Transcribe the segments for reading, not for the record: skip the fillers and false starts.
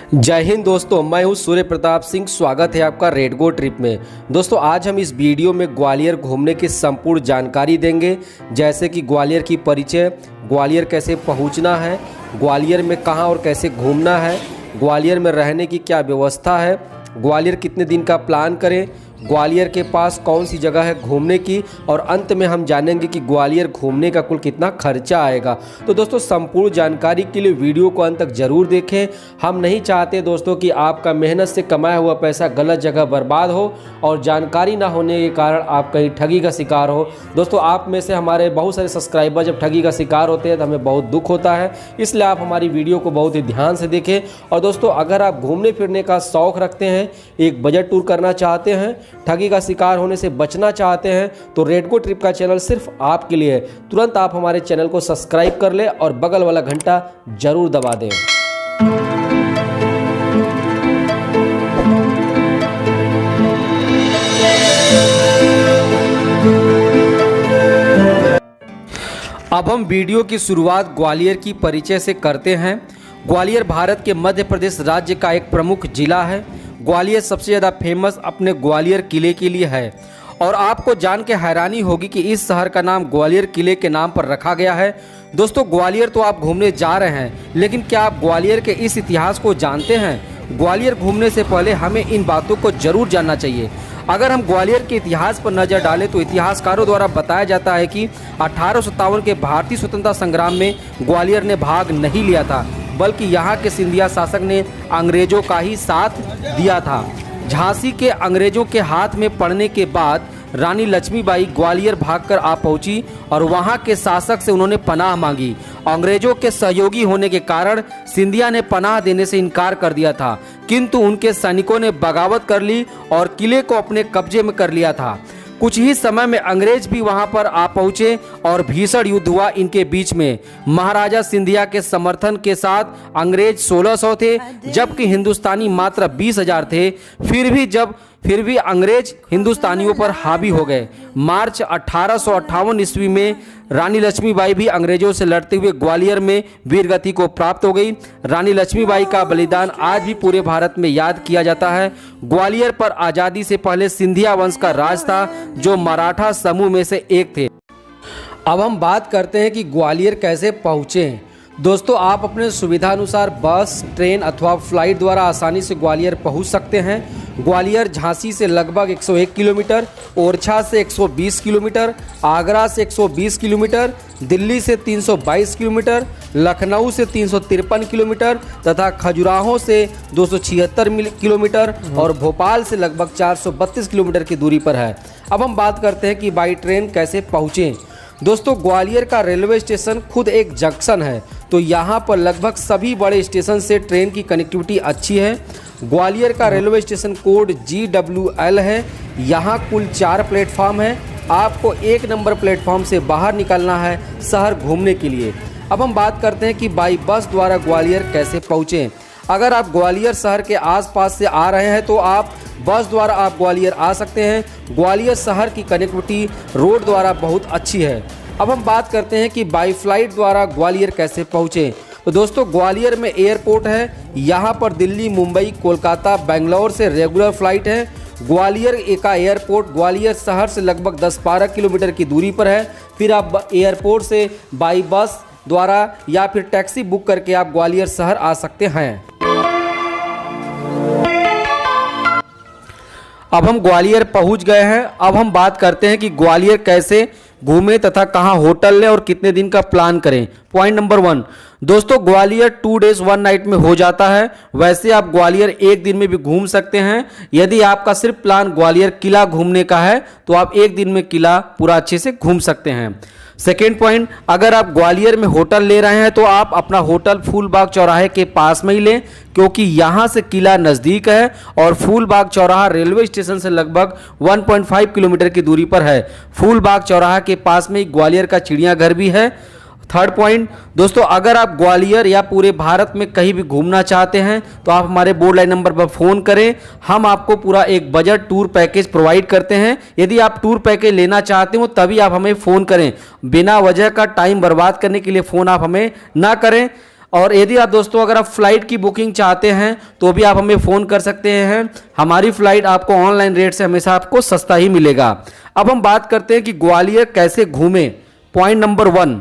जय हिंद दोस्तों, मैं हूं सूर्य प्रताप सिंह। स्वागत है आपका रेड गो ट्रिप में। दोस्तों आज हम इस वीडियो में ग्वालियर घूमने की संपूर्ण जानकारी देंगे, जैसे कि ग्वालियर की परिचय, ग्वालियर कैसे पहुंचना है, ग्वालियर में कहां और कैसे घूमना है, ग्वालियर में रहने की क्या व्यवस्था है, ग्वालियर कितने दिन का प्लान करें, ग्वालियर के पास कौन सी जगह है घूमने की, और अंत में हम जानेंगे कि ग्वालियर घूमने का कुल कितना खर्चा आएगा। तो दोस्तों संपूर्ण जानकारी के लिए वीडियो को अंत तक जरूर देखें। हम नहीं चाहते दोस्तों कि आपका मेहनत से कमाया हुआ पैसा गलत जगह बर्बाद हो और जानकारी ना होने के कारण आप कहीं ठगी का शिकार हो। दोस्तों आप में से हमारे बहुत सारे सब्सक्राइबर जब ठगी का शिकार होते हैं तो हमें बहुत दुख होता है, इसलिए आप हमारी वीडियो को बहुत ही ध्यान से देखें। और दोस्तों अगर आप घूमने फिरने का शौक़ रखते हैं, एक बजट टूर करना चाहते हैं, ठगी का शिकार होने से बचना चाहते हैं, तो रेड गो ट्रिप का चैनल सिर्फ आपके लिए है। तुरंत आप हमारे चैनल को सब्सक्राइब कर लें और बगल वाला घंटा जरूर दबा दें। अब हम वीडियो की शुरुआत ग्वालियर की परिचय से करते हैं। ग्वालियर भारत के मध्य प्रदेश राज्य का एक प्रमुख जिला है। ग्वालियर सबसे ज़्यादा फेमस अपने ग्वालियर किले के लिए है, और आपको जान के हैरानी होगी कि इस शहर का नाम ग्वालियर किले के नाम पर रखा गया है। दोस्तों ग्वालियर तो आप घूमने जा रहे हैं, लेकिन क्या आप ग्वालियर के इस इतिहास को जानते हैं? ग्वालियर घूमने से पहले हमें इन बातों को जरूर जानना चाहिए। अगर हम ग्वालियर के इतिहास पर नज़र डालें तो इतिहासकारों द्वारा बताया जाता है कि 1857 के भारतीय स्वतंत्रता संग्राम में ग्वालियर ने भाग नहीं लिया था, बल्कि यहाँ के सिंधिया शासक ने अंग्रेजों का ही साथ दिया था। झांसी के अंग्रेजों के हाथ में पड़ने के बाद रानी लक्ष्मीबाई ग्वालियर भागकर आ पहुंची और वहां के शासक से उन्होंने पनाह मांगी। अंग्रेजों के सहयोगी होने के कारण सिंधिया ने पनाह देने से इनकार कर दिया था, किंतु उनके सैनिकों ने बगावत कर ली और किले को अपने कब्जे में कर लिया था। कुछ ही समय में अंग्रेज भी वहां पर आ पहुंचे और भीषण युद्ध हुआ इनके बीच में। महाराजा सिंधिया के समर्थन के साथ अंग्रेज 1600 थे, जबकि हिंदुस्तानी मात्र 20,000 थे। फिर भी अंग्रेज हिंदुस्तानियों पर हावी हो गए। मार्च 1858 ईस्वी में रानी लक्ष्मीबाई भी अंग्रेजों से लड़ते हुए ग्वालियर में वीरगति को प्राप्त हो गई। रानी लक्ष्मीबाई का बलिदान आज भी पूरे भारत में याद किया जाता है। ग्वालियर पर आज़ादी से पहले सिंधिया वंश का राज था, जो मराठा समूह में से एक थे। अब हम बात करते हैं कि ग्वालियर कैसे पहुँचें। दोस्तों आप अपने सुविधानुसार बस, ट्रेन अथवा फ्लाइट द्वारा आसानी से ग्वालियर पहुंच सकते हैं। ग्वालियर झांसी से लगभग 101 किलोमीटर, ओरछा से 120 किलोमीटर, आगरा से 120 किलोमीटर, दिल्ली से 322 किलोमीटर, लखनऊ से 353 किलोमीटर तथा खजुराहो से 276 किलोमीटर और भोपाल से लगभग 432 किलोमीटर की दूरी पर है। अब हम बात करते हैं कि बाई ट्रेन कैसे पहुँचें। दोस्तों ग्वालियर का रेलवे स्टेशन खुद एक जंक्शन है, तो यहाँ पर लगभग सभी बड़े स्टेशन से ट्रेन की कनेक्टिविटी अच्छी है। ग्वालियर का रेलवे स्टेशन कोड GWL है। यहाँ कुल 4 प्लेटफॉर्म हैं। आपको 1 नंबर प्लेटफॉर्म से बाहर निकलना है शहर घूमने के लिए। अब हम बात करते हैं कि बाई बस द्वारा ग्वालियर कैसे पहुँचें। अगर आप ग्वालियर शहर के आसपास से आ रहे हैं तो आप बस द्वारा आप ग्वालियर आ सकते हैं। ग्वालियर शहर की कनेक्टिविटी रोड द्वारा बहुत अच्छी है। अब हम बात करते हैं कि बाई फ्लाइट द्वारा ग्वालियर कैसे पहुँचें। तो दोस्तों ग्वालियर में एयरपोर्ट है। यहाँ पर दिल्ली, मुंबई, कोलकाता, बेंगलोर से रेगुलर फ्लाइट है। ग्वालियर का एयरपोर्ट ग्वालियर शहर से लगभग 10-12 किलोमीटर की दूरी पर है। फिर आप एयरपोर्ट से बाई बस द्वारा या फिर टैक्सी बुक करके आप ग्वालियर शहर आ सकते हैं। अब हम ग्वालियर पहुंच गए हैं। अब हम बात करते हैं कि ग्वालियर कैसे घूमें तथा कहां होटल लें और कितने दिन का प्लान करें। पॉइंट नंबर 1, दोस्तों ग्वालियर 2 डेज 1 नाइट में हो जाता है। वैसे आप ग्वालियर 1 दिन में भी घूम सकते हैं। यदि आपका सिर्फ प्लान ग्वालियर किला घूमने का है तो आप 1 दिन में किला पूरा अच्छे से घूम सकते हैं। सेकेंड पॉइंट, अगर आप ग्वालियर में होटल ले रहे हैं तो आप अपना होटल फूलबाग चौराहे के पास में ही लें, क्योंकि यहाँ से किला नज़दीक है और फूलबाग चौराहा रेलवे स्टेशन से लगभग 1.5 किलोमीटर की दूरी पर है। फूलबाग चौराहा के पास में ही ग्वालियर का चिड़ियाघर भी है। थर्ड पॉइंट, दोस्तों अगर आप ग्वालियर या पूरे भारत में कहीं भी घूमना चाहते हैं तो आप हमारे बोर्ड लाइन नंबर पर फ़ोन करें। हम आपको पूरा एक बजट टूर पैकेज प्रोवाइड करते हैं। यदि आप टूर पैकेज लेना चाहते हो तभी आप हमें फ़ोन करें। बिना वजह का टाइम बर्बाद करने के लिए फ़ोन आप हमें ना करें। और यदि आप दोस्तों अगर आप फ्लाइट की बुकिंग चाहते हैं तो भी आप हमें फ़ोन कर सकते हैं। हमारी फ़्लाइट आपको ऑनलाइन रेट से हमेशा आपको सस्ता ही मिलेगा। अब हम बात करते हैं कि ग्वालियर कैसे घूमें। पॉइंट नंबर 1,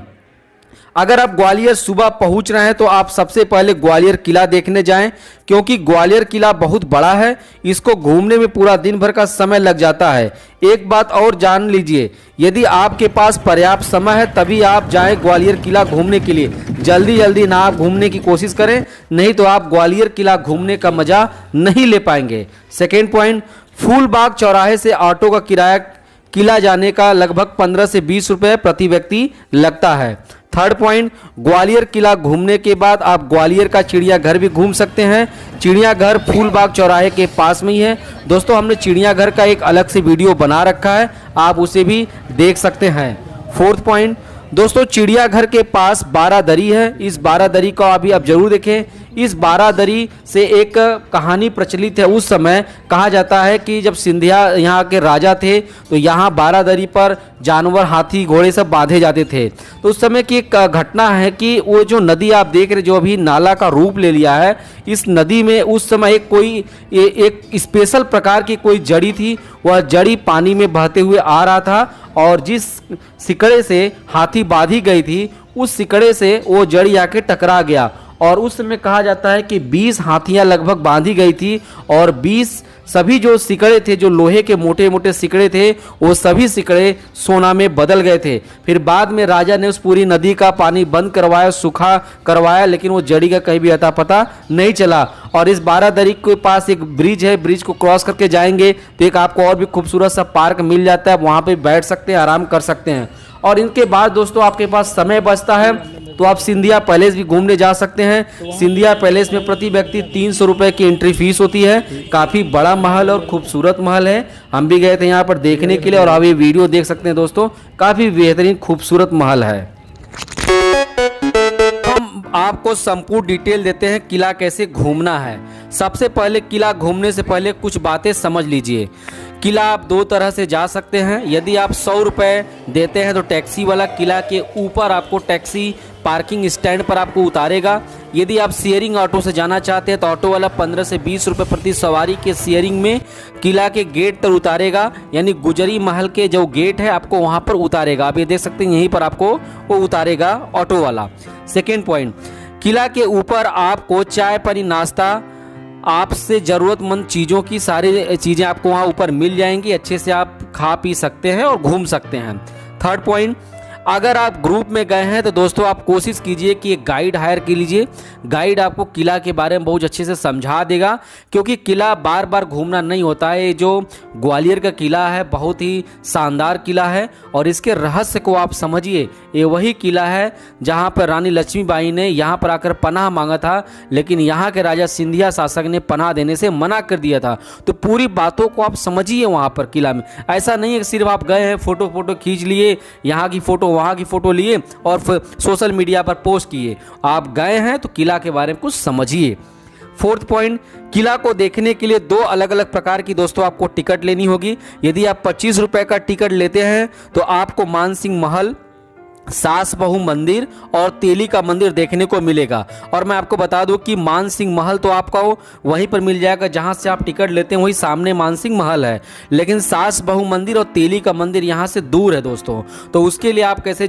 अगर आप ग्वालियर सुबह पहुंच रहे हैं तो आप सबसे पहले ग्वालियर किला देखने जाएं, क्योंकि ग्वालियर किला बहुत बड़ा है, इसको घूमने में पूरा दिन भर का समय लग जाता है। एक बात और जान लीजिए, यदि आपके पास पर्याप्त समय है तभी आप जाएं ग्वालियर किला घूमने के लिए। जल्दी जल्दी ना आप घूमने की कोशिश करें, नहीं तो आप ग्वालियर किला घूमने का मजा नहीं ले पाएंगे। सेकेंड पॉइंट, फूलबाग चौराहे से ऑटो का किराया किला जाने का लगभग 15 से 20 रुपये प्रति व्यक्ति लगता है। थर्ड पॉइंट, ग्वालियर किला घूमने के बाद आप ग्वालियर का चिड़ियाघर भी घूम सकते हैं। चिड़ियाघर फूलबाग चौराहे के पास में ही है। दोस्तों हमने चिड़ियाघर का एक अलग से वीडियो बना रखा है, आप उसे भी देख सकते हैं। फोर्थ पॉइंट, दोस्तों चिड़ियाघर के पास बारादरी है, इस बारादरी को अभी आप जरूर देखें। इस बारादरी से एक कहानी प्रचलित है। उस समय कहा जाता है कि जब सिंधिया यहाँ के राजा थे तो यहाँ बारादरी पर जानवर, हाथी, घोड़े सब बांधे जाते थे। तो उस समय की एक घटना है कि वो जो नदी आप देख रहे, जो अभी नाला का रूप ले लिया है, इस नदी में उस समय एक स्पेशल प्रकार की कोई जड़ी थी। वह जड़ी पानी में बहते हुए आ रहा था और जिस सिकड़े से हाथी बांधी गई थी, उस सिकड़े से वो जड़ी आके टकरा गया और उस समय कहा जाता है कि 20 हाथियां लगभग बांधी गई थी और 20 सभी जो सिकड़े थे, जो लोहे के मोटे मोटे सिकड़े थे, वो सभी सिकड़े सोना में बदल गए थे। फिर बाद में राजा ने उस पूरी नदी का पानी बंद करवाया, सूखा करवाया, लेकिन वो जड़ी का कहीं भी अता पता नहीं चला। और इस बारादरी के पास एक ब्रिज है, ब्रिज को क्रॉस करके जाएंगे तो एक आपको और भी खूबसूरत सा पार्क मिल जाता है, वहाँ पे बैठ सकते हैं, आराम कर सकते हैं। और इनके बाद दोस्तों आपके पास समय बचता है तो आप सिंधिया पैलेस भी घूमने जा सकते हैं। सिंधिया पैलेस में प्रति व्यक्ति 300 रुपये की एंट्री फीस होती है। काफ़ी बड़ा महल और खूबसूरत महल है, हम भी गए थे यहाँ पर देखने के लिए और आप ये वीडियो देख सकते हैं दोस्तों, काफ़ी बेहतरीन खूबसूरत महल है। हम आपको संपूर्ण डिटेल देते हैं किला कैसे घूमना है। सबसे पहले किला घूमने से पहले कुछ बातें समझ लीजिए। किला आप दो तरह से जा सकते हैं। यदि आप 100 रुपये देते हैं तो टैक्सी वाला किला के ऊपर आपको टैक्सी पार्किंग स्टैंड पर आपको उतारेगा। यदि आप शेयरिंग ऑटो से जाना चाहते हैं तो ऑटो वाला 15 से 20 रुपये प्रति सवारी के शेयरिंग में किला के गेट पर उतारेगा, यानी गुजरी महल के जो गेट है आपको वहाँ पर उतारेगा। आप ये देख सकते हैं यहीं पर आपको वो उतारेगा ऑटो वाला। सेकेंड पॉइंट, किला के ऊपर आपको चाय पानी नाश्ता, आपसे ज़रूरतमंद चीज़ों की सारी चीज़ें आपको वहाँ ऊपर मिल जाएंगी, अच्छे से आप खा पी सकते हैं और घूम सकते हैं। थर्ड पॉइंट, अगर आप ग्रुप में गए हैं तो दोस्तों आप कोशिश कीजिए कि एक गाइड हायर कर लीजिए। गाइड आपको किला के बारे में बहुत अच्छे से समझा देगा, क्योंकि किला बार बार घूमना नहीं होता है। ये जो ग्वालियर का किला है बहुत ही शानदार किला है और इसके रहस्य को आप समझिए। ये वही किला है जहाँ पर रानी लक्ष्मीबाई ने यहाँ पर आकर पनाह मांगा था, लेकिन यहाँ के राजा सिंधिया शासक ने पनाह देने से मना कर दिया था। तो पूरी बातों को आप समझिए वहाँ पर किला में। ऐसा नहीं है कि सिर्फ आप गए हैं, फोटो खींच लिए, यहाँ की फ़ोटो वहाँ की फ़ोटो लिए और फिर सोशल मीडिया पर पोस्ट किए। आप गए हैं तो किला के बारे में कुछ समझिए। फोर्थ पॉइंट, किला को देखने के लिए 2 अलग अलग प्रकार की दोस्तों आपको टिकट लेनी होगी। यदि आप 25 रुपये का टिकट लेते हैं तो आपको मानसिंह महल, सास बहू मंदिर और तेली का मंदिर देखने को मिलेगा। और मैं आपको बता दूं कि मानसिंह महल तो आपको वहीं पर मिल जाएगा जहां से आप टिकट लेते हैं, वही सामने मानसिंह महल है। लेकिन सास बहू मंदिर और तेली का मंदिर यहां से दूर है दोस्तों। तो उसके लिए आप कैसे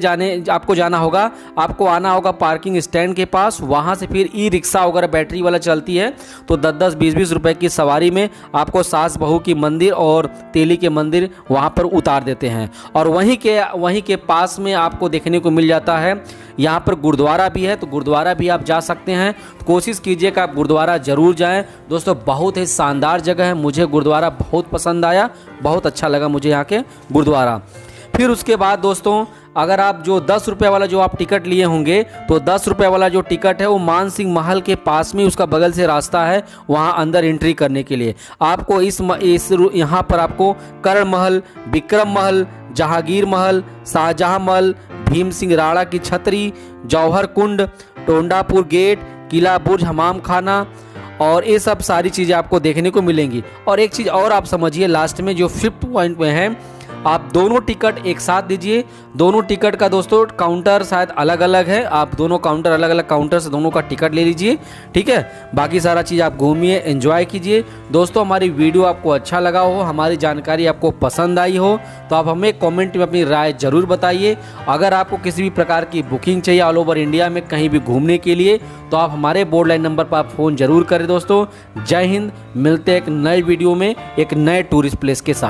आपको जाना होगा, आपको आना होगा पार्किंग स्टैंड के पास, वहां से फिर ई रिक्शा वगैरह बैटरी वाला चलती है तो 10-10, 20-20 रुपये की सवारी में आपको सास बहू की मंदिर और तेली के मंदिर वहां पर उतार देते हैं। और वहीं के पास में आपको देखने को मिल जाता है, यहाँ पर गुरुद्वारा भी है, तो गुरुद्वारा भी आप जा सकते हैं। तो कोशिश कीजिए कि आप गुरुद्वारा जरूर जाएं दोस्तों, बहुत ही शानदार जगह है। मुझे गुरुद्वारा बहुत पसंद आया, बहुत अच्छा लगा मुझे यहाँ के गुरुद्वारा। फिर उसके बाद दोस्तों अगर आप जो 10 रुपये वाला जो आप टिकट लिए होंगे तो 10 रुपये वाला जो टिकट है वो मानसिंह महल के पास में उसका बगल से रास्ता है, वहाँ अंदर एंट्री करने के लिए आपको यहाँ पर आपको कर्ण महल, विक्रम महल, जहांगीर महल, शाहजहां महल, भीम सिंह राणा की छतरी, जौहर कुंड, टोंडापुर गेट, किला बुर्ज, हमाम खाना और ये सब सारी चीज़ें आपको देखने को मिलेंगी। और एक चीज़ और आप समझिए लास्ट में जो 5th पॉइंट में है, आप दोनों टिकट एक साथ दीजिए। दोनों टिकट का दोस्तों काउंटर शायद अलग अलग है, आप दोनों काउंटर अलग अलग काउंटर से दोनों का टिकट ले लीजिए, ठीक है। बाकी सारा चीज़ आप घूमिए, एंजॉय कीजिए। दोस्तों हमारी वीडियो आपको अच्छा लगा हो, हमारी जानकारी आपको पसंद आई हो तो आप हमें कमेंट में अपनी राय जरूर बताइए। अगर आपको किसी भी प्रकार की बुकिंग चाहिए ऑल ओवर इंडिया में कहीं भी घूमने के लिए तो आप हमारे बोर्ड लाइन नंबर पर आप फ़ोन जरूर करें। दोस्तों जय हिंद, मिलते हैं एक नए वीडियो में एक नए टूरिस्ट प्लेस के साथ।